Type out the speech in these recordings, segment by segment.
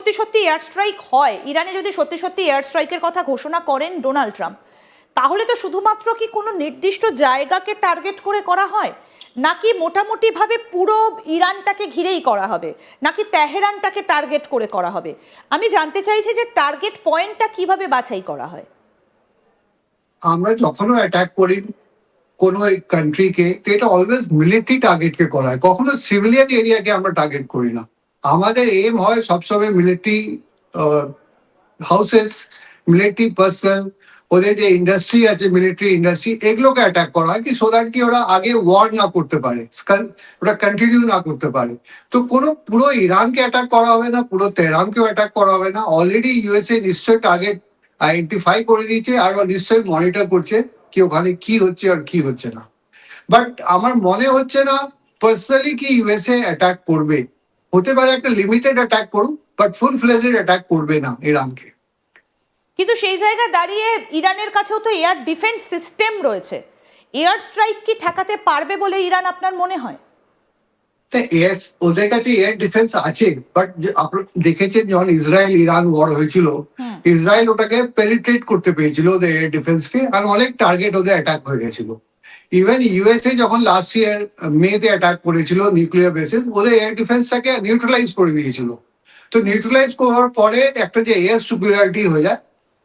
সত্যি সত্যি air strike হয়, ইরানে যদি সত্যি সত্যি এয়ার স্ট্রাইকের কথা ঘোষণা করেন ডোনাল্ড ট্রাম্প, তাহলে তো শুধুমাত্র কি কোনো নির্দিষ্ট জায়গাকে টার্গেট করে করা হয়, নাকি মোটামুটিভাবে পুরো ইরানটাকে ঘিরেই করা হবে, নাকি তেহরানটাকে টার্গেট করে করা হবে? আমি জানতে চাইছি যে টার্গেট পয়েন্টটা কিভাবে বাছাই করা হয়। আমরা যখনও অ্যাটাক করি কোনো কান্ট্রিকে, এটা অলওয়েজ মিলিটারি টার্গেটকে করা হয়, কখনো সিভিলিয়ান এরিয়াকে আমরা টার্গেট করি না। আমাদের এম হয় সবসময় মিলিটারি হাউসেস, মিলিটারি পার্সোনাল, ওদের যে ইন্ডাস্ট্রি আছে মিলিটারি ইন্ডাস্ট্রি, এগুলোকে অ্যাটাক করা হয় কি সো দ্যাট কি ওরা আগে ওয়ার না করতে পারে, ওরা কন্টিনিউ না করতে পারে। তো কোনো পুরো ইরানকে অ্যাটাক করা হবে না, পুরো তেহরানকেও অ্যাটাক করা হবে না। অলরেডি ইউএসএ নিশ্চয়ই টার্গেট আইডেন্টিফাই করে দিয়েছে আর নিশ্চয়ই মনিটর করছে কি ওখানে কি হচ্ছে আর কি হচ্ছে না। বাট আমার মনে হচ্ছে না পার্সোনালি কি ইউএসএ অ্যাটাক করবে। হতে পারে একটা লিমিটেড অ্যাটাক করুক, বাট ফুল ফ্লেজেড অ্যাটাক করবে না ইরানকে। কিন্তু সেই জায়গায় দাঁড়িয়ে ইরানের কাছেও তো এয়ার ডিফেন্স সিস্টেম রয়েছে, এয়ার স্ট্রাইক কি ঠেকাতে পারবে বলে ইরান আপনার মনে হয়? এয়ার, ওদের কাছে এয়ার ডিফেন্স আছে, বাট আপনারা দেখেছেন যখন ইসরায়েল ইরান ওয়ার হয়েছিল, ইসরায়েল ওটাকে পেনিট্রেট করতে পেরেছিল ওদের এয়ার ডিফেন্সকে, আর অনেক টার্গেট ওদের অ্যাটাক হয়ে গেছিল। ইভেন ইউএসএ যখন লাস্ট ইয়ার মেতে অ্যাটাক করেছিল নিউক্লিয়ার বেসিস, ওদের এয়ার ডিফেন্সটাকে নিউট্রালাইজ করে দিয়েছিল। তো নিউট্রালাইজ করার পরে একটা যে এয়ার সুপিরিয়রিটি হয়ে যায়,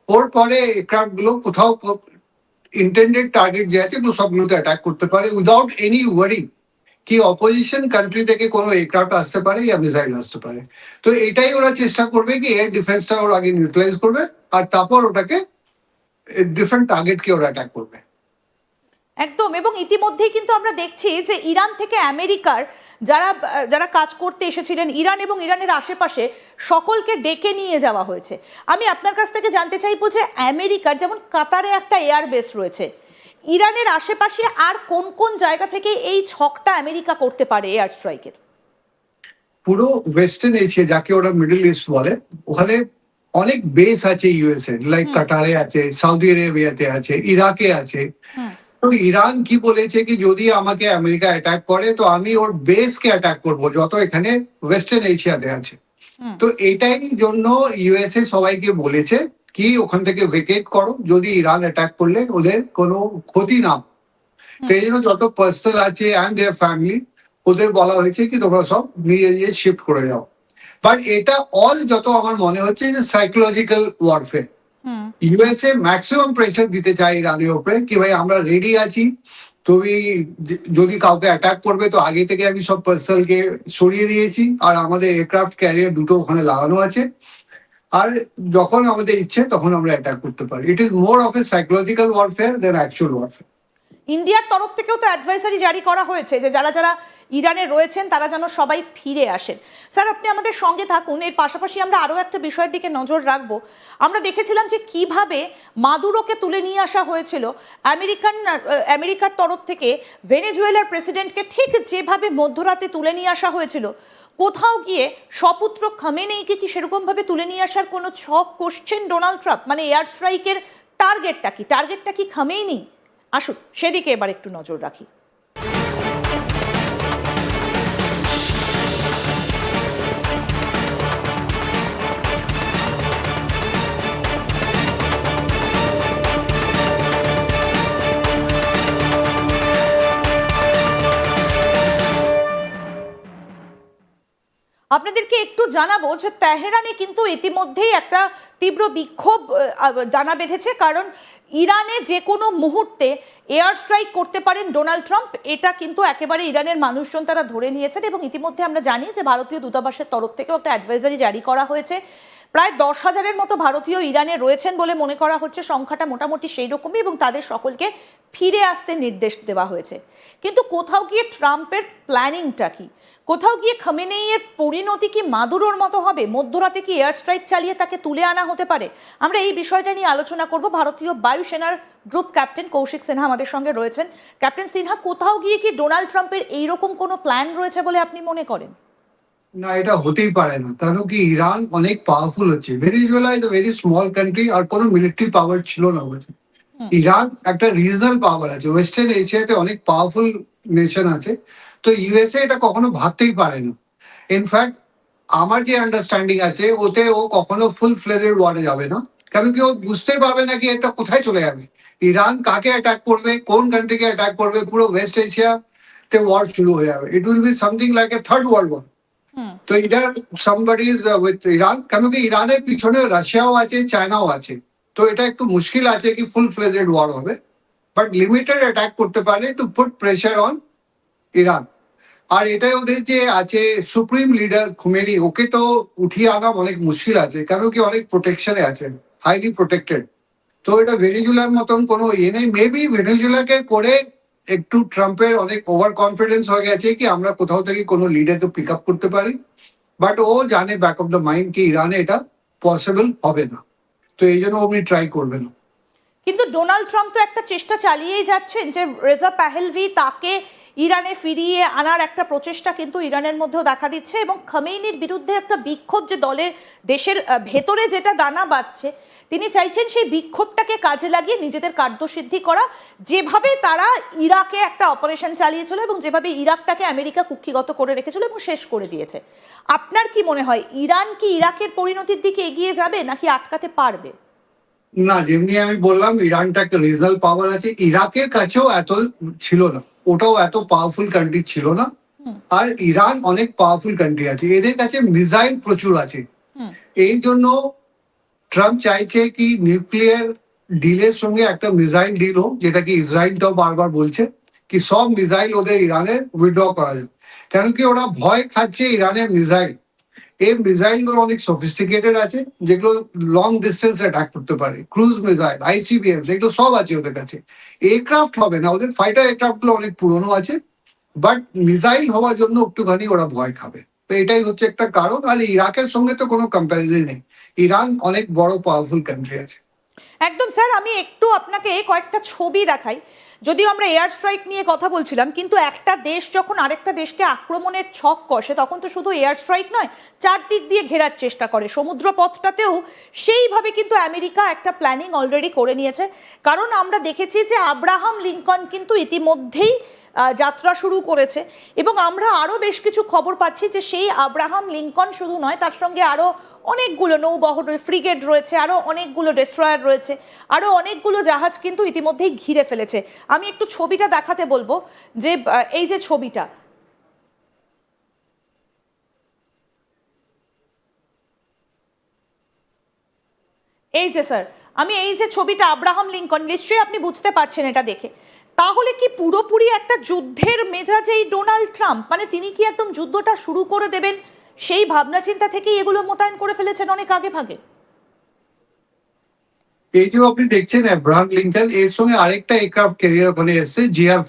ওর পরে এয়ারক্রাফট গুলো কোথাও ইন্টেন্ডেড টার্গেট যে আছে সবগুলোতে অ্যাটাক করতে পারে উইদাউট এনি ওয়ারি কি অপোজিশন কান্ট্রি থেকে কোনো এয়ারক্রাফট আসতে পারে বা মিসাইল আসতে পারে। তো এটাই ওরা চেষ্টা করবে কি এয়ার ডিফেন্সটা ওরা আগে নিউট্রালাইজ করবে, আর তারপর ওটাকে ডিফারেন্ট টার্গেটকে ওরা অ্যাটাক করবে। একদম। এবং ইতিমধ্যেই কিন্তু আমরা দেখছি যে ইরান থেকে আমেরিকার যারা যারা কাজ করতে এসেছিলেন ইরান এবং ইরানের আশেপাশে, সকলকে ডেকে নিয়ে যাওয়া হয়েছে। আমি আপনার কাছ থেকে জানতে চাইবো যে আমেরিকার যেমন কাতারে একটা এয়ার বেস রয়েছে, ইরানের আশেপাশে আর কোন কোন জায়গা থেকে এই ছকটা আমেরিকা করতে পারে এয়ার স্ট্রাইকের? পুরো ওয়েস্টার্ন এশিয়া, যাকে ওরা মিডল ইস্ট বলে, ওখানে অনেক বেস আছে ইউএসএ, লাইক কাতারে আছে, সৌদি আরেবিয়াতে আছে, ইরাকে আছে। তো ইরান কি বলেছে কি যদি আমাকে আমেরিকা অ্যাটাক করে তো আমি ওর বেসকে অ্যাটাক করব যত এখানে ওয়েস্টার্ন এশিয়াতে আছে। তো এটাই জন্য ইউএসএ সবাইকে বলেছে কি ওখান থেকে ভেকেট করো, যদি ইরান অ্যাটাক করলে ওদের কোনো ক্ষতি না। তো এই জন্য যত পার্সোনাল আছে অ্যান্ড দেয়ার ফ্যামিলি, ওদের বলা হয়েছে কি তোমরা সব নিজে নিজে শিফট করে যাও। বাট এটা অল যত আমার মনে হচ্ছে যে psychological warfare. USA maximum pressure দিতে চায় ইরানের উপরে কি ভাই আমরা রেডি আছি, তুমি যদি কাউকে অ্যাটাক করবে তো আগে থেকে আমি সব পার্সোনালকে সরিয়ে দিয়েছি, আর আমাদের এয়ারক্রাফট ক্যারিয়ার দুটো ওখানে লাগানো আছে, আর যখন আমাদের ইচ্ছে তখন আমরা অ্যাটাক করতে পারি। It is more of a psychological warfare than actual warfare. ইন্ডিয়ার তরফ থেকেও তো অ্যাডভাইসারি জারি করা হয়েছে যে যারা যারা ইরানে রয়েছেন তারা যেন সবাই ফিরে আসেন। স্যার, আপনি আমাদের সঙ্গে থাকুন। এর পাশাপাশি আমরা আরও একটা বিষয়ের দিকে নজর রাখবো। আমরা দেখেছিলাম যে কিভাবে মাদুরোকে তুলে নিয়ে আসা হয়েছিল আমেরিকার তরফ থেকে, ভেনেজুয়েলার প্রেসিডেন্টকে ঠিক যেভাবে মধ্যরাতে তুলে নিয়ে আসা হয়েছিল, কোথাও গিয়ে স্বপুত্র খামেনেইকে কি সেরকমভাবে তুলে নিয়ে আসার কোনো ছক কষছেন ডোনাল্ড ট্রাম্প? মানে এয়ার স্ট্রাইকের টার্গেটটা কি খামেনেই? আসুন সেদিকে এবার একটু নজর রাখি। আপনাদেরকে একটু জানাবো যে তেহরানে কিন্তু ইতিমধ্যেই একটা তীব্র বিক্ষোভ ডানা বেঁধেছে, কারণ ইরানে যে কোনো মুহূর্তে এয়ার স্ট্রাইক করতে পারেন ডোনাল্ড ট্রাম্প, এটা কিন্তু একেবারে ইরানের মানুষজন তারা ধরে নিয়েছেন। এবং ইতিমধ্যে আমরা জানি যে ভারতীয় দূতাবাসের তরফ থেকেও একটা অ্যাডভাইজারি জারি করা হয়েছে। প্রায় 10,000-এর মতো ভারতীয় ইরানে রয়েছেন বলে মনে করা হচ্ছে, সংখ্যাটা মোটামুটি সেই রকমই, এবং তাদের সকলকে ফিরে আসতে নির্দেশ দেওয়া হয়েছে। কিন্তু কোথাও গিয়ে ট্রাম্পের প্ল্যানিংটা কি? কোথাও গিয়ে খামেনেইয়ের পরিণতি কি মাদুরোর মতো হবে? মধ্যরাতে কি এয়ার স্ট্রাইক চালিয়ে তাকে তুলে আনা হতে পারে? আমরা এই বিষয়টা নিয়ে আলোচনা করব। ভারতীয় বায়ুসেনার গ্রুপ ক্যাপ্টেন কৌশিক সিনহা আমাদের সঙ্গে রয়েছেন। ক্যাপ্টেন সিনহা, কোথাও গিয়ে কি ডোনাল্ড ট্রাম্পের এইরকম কোনো প্ল্যান রয়েছে বলে আপনি মনে করেন? না, এটা হতেই পারে না, কারণ কি ইরান অনেক পাওয়ারফুল হচ্ছে। Venezuela is very small country, আর কোনো মিলিটারি পাওয়ার ছিল না ওখানে। ইরান একটা রিজনাল পাওয়ার আছে, ওয়েস্টার্ন এশিয়াতে অনেক পাওয়ারফুল নেশন আছে। তো ইউএসএ এটা কখনো ভাবতেই পারে না। ইনফ্যাক্ট আমার যে আন্ডারস্ট্যান্ডিং আছে ওতে ও কখনো ফুল ফ্লেজেড ওয়ারে যাবে না, কারণ কি ও বুঝতে পারবে না কি এটা কোথায় চলে যাবে, ইরান কাকে অ্যাটাক করবে, কোন কান্ট্রিকে অ্যাটাক করবে, পুরো ওয়েস্ট এশিয়া তে ওয়ার শুরু হয়ে যাবে। It will be something like a third world war. তো এটা সামবডি ইজ উইথ ইরান, কেন কি ইরানের পিছনে রাশিয়াও আছে, চায়নাও আছে। তো এটা একটু মুশকিল আছে কি ফুল ফ্লেজেড ওয়ার হবে, বাট লিমিটেড অ্যাটাক করতে পারে to put pressure on Iran. আর এটাই ওদের যে আছে সুপ্রিম লিডার খুমেনি, ওকে তো উঠিয়ে আনা অনেক মুশকিল আছে, কারণ কি অনেক প্রোটেকশনে আছে, হাইলি প্রোটেক্টেড। তো এটা ভেনেজুয়েলার মতন কোনো ইয়ে নেই। মেবি ভেনেজুয়েলাকে করে একটু ট্রাম্পের অনেক ওভার কনফিডেন্স হয়ে গেছে কি আমরা কোথাও থেকে কোনো লিডারকে পিক আপ করতে পারি, বাট ও জানে ব্যাক অফ দ্য মাইন্ড কি ইরানে এটা পসিবল হবে না, তো এই জন্য উনি ট্রাই করবে না। কিন্তু ডোনাল্ড ট্রাম্প তো একটা চেষ্টা চালিয়েই যাচ্ছেন যে রেজা পাহেলভি তাকে ইরানে ফিরিয়ে আনার একটা প্রচেষ্টা কিন্তু ইরানের মধ্যেও দেখা দিচ্ছে, এবং খামেইনির বিরুদ্ধে একটা বিক্ষোভ যে দলের দেশের ভেতরে যেটা দানা বাঁধছে, তিনি চাইছেন সেই বিক্ষোভটাকে কাজে লাগিয়ে নিজেদের কার্যসিদ্ধি করা। যেভাবে তারা ইরাকে একটা অপারেশন চালিয়েছিল এবং যেভাবে ইরাকটাকে আমেরিকা কুক্ষিগত করে রেখেছিল এবং শেষ করে দিয়েছে, আপনার কি মনে হয় ইরান কি ইরাকের পরিণতির দিকে এগিয়ে যাবে নাকি আটকাতে পারবে? না, যেমনি আমি বললাম ইরানটা একটা রিজনাল পাওয়ার আছে, ইরাকের কাছেও এত ছিল না, ওটাও এত পাওয়ারফুল কান্ট্রি ছিল না। আর ইরান অনেক পাওয়ারফুল কান্ট্রি আছে, এদের কাছে মিসাইল প্রচুর আছে। এই জন্য ট্রাম্প চাইছে কি নিউক্লিয়ার ডিলের সঙ্গে একটা মিসাইল ডিল হোক, যেটা কি ইসরায়েলটাও বারবার বলছে কি সব মিসাইল ওদের ইরানের উইথড্র করা যায়, কেন কি ওরা ভয় খাচ্ছে ইরানের মিসাইল। এই মিসাইলগুলো অনেক সফিস্টিকেটেড আছে, যেগুলো লং ডিস্টেন্স অ্যাটাক করতে পারে, ক্রুজ মিসাইল, আইসিবিএম, যেগুলো সব আছে ওদের কাছে। এয়ারক্রাফট হবে না, ওদের ফাইটার এয়ারক্রাফট গুলো অনেক পুরনো আছে, বাট মিসাইল হওয়ার জন্য একটুখানি ওরা ভয় খাবে। তো এটাই হচ্ছে একটা কারণ। আর ইরাকের সঙ্গে তো কোনো কম্প্যারিজন নেই, ইরান অনেক বড় পাওয়ারফুল কান্ট্রি আছে। একদম স্যার, আমি একটু আপনাকে কয়েকটা ছবি দেখাই। যদিও আমরা এয়ার স্ট্রাইক নিয়ে কথা বলছিলাম, কিন্তু একটা দেশ যখন আরেকটা দেশকে আক্রমণের ছক কষে তখন তো শুধু এয়ার স্ট্রাইক নয়, চারদিক দিয়ে ঘেরার চেষ্টা করে। সমুদ্র পথটাতেও সেইভাবে কিন্তু আমেরিকা একটা প্ল্যানিং অলরেডি করে নিয়েছে। কারণ আমরা দেখেছি যে আব্রাহাম লিঙ্কন কিন্তু ইতিমধ্যেই যাত্রা শুরু করেছে, এবং আমরা আরও বেশ কিছু খবর পাচ্ছি যে সেই আব্রাহাম লিঙ্কন শুধু নয়, তার সঙ্গে আরও অনেকগুলো নৌবহর ফ্রিগেট রয়েছে, আরও অনেকগুলো ডেস্ট্রয়ার রয়েছে, আরও অনেকগুলো জাহাজ কিন্তু ইতিমধ্যেই ঘিরে ফেলেছে। আমি একটু ছবিটা দেখাতে বলবো, যে এই যে ছবিটা, এই যে স্যার, আমি এই যে ছবিটা আব্রাহাম লিঙ্কন, নিশ্চয়ই আপনি বুঝতে পারছেন এটা দেখে। তাহলে কি পুরোপুরি একটা যুদ্ধের মেজাজেই ডোনাল্ড ট্রাম্প, মানে তিনি কি একদম যুদ্ধটা শুরু করে দেবেন সেই ভাবনা চিন্তা থেকেই এগুলো মোতায়েন করে ফেলেছেন অনেক আগে ভাগে? এই যে আপনি দেখছেন আব্রাহাম লিঙ্কন, এর সঙ্গে আরেকটা এয়ারক্রাফট ক্যারিয়ার ওখানে এসছে, জিআর